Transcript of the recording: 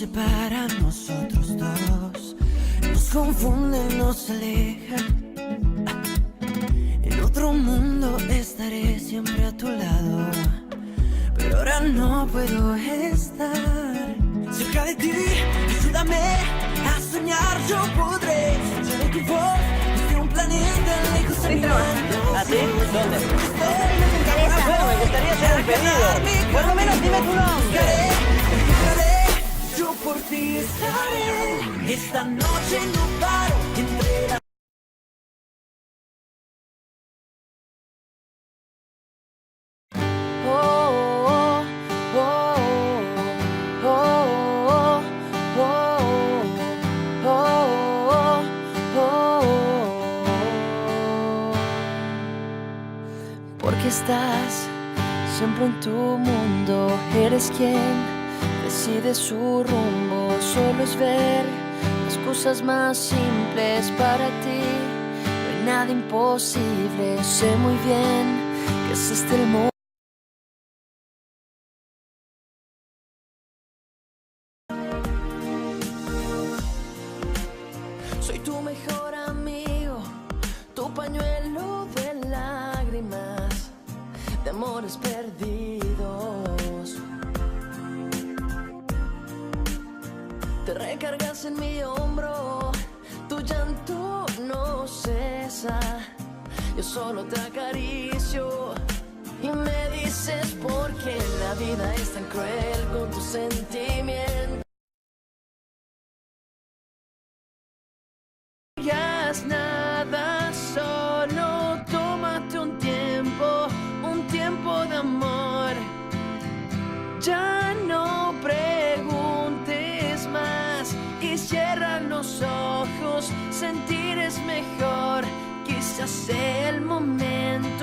separa a nosotros dos, nos confunde, nos aleja. En otro mundo estaré siempre a tu lado, pero ahora no puedo estar cerca de ti. Ayúdame a soñar, yo podré escuchar tu voz desde un planeta lejos. ¿Ah, sí? ¿Dónde? Bueno, me gustaría hacer un pedido. Por lo menos dime tu nombre. Yo por ti estaré. Esta noche no paro entre la... Porque estás siempre en tu mundo, eres quien decide su rumbo. Solo es ver las cosas más simples para ti. No hay nada imposible, sé muy bien que es este el mundo. Soy tu mejor amigo, tu pañuelo de lágrimas, de amores perdidos. Te recargas en mi hombro, tu llanto no cesa. Yo solo te acaricio y me dices por qué la vida es tan cruel con tus sentimientos. Nada, solo tómate un tiempo de amor. Ya no preguntes más y cierra los ojos, sentir es mejor. Quizás sea el momento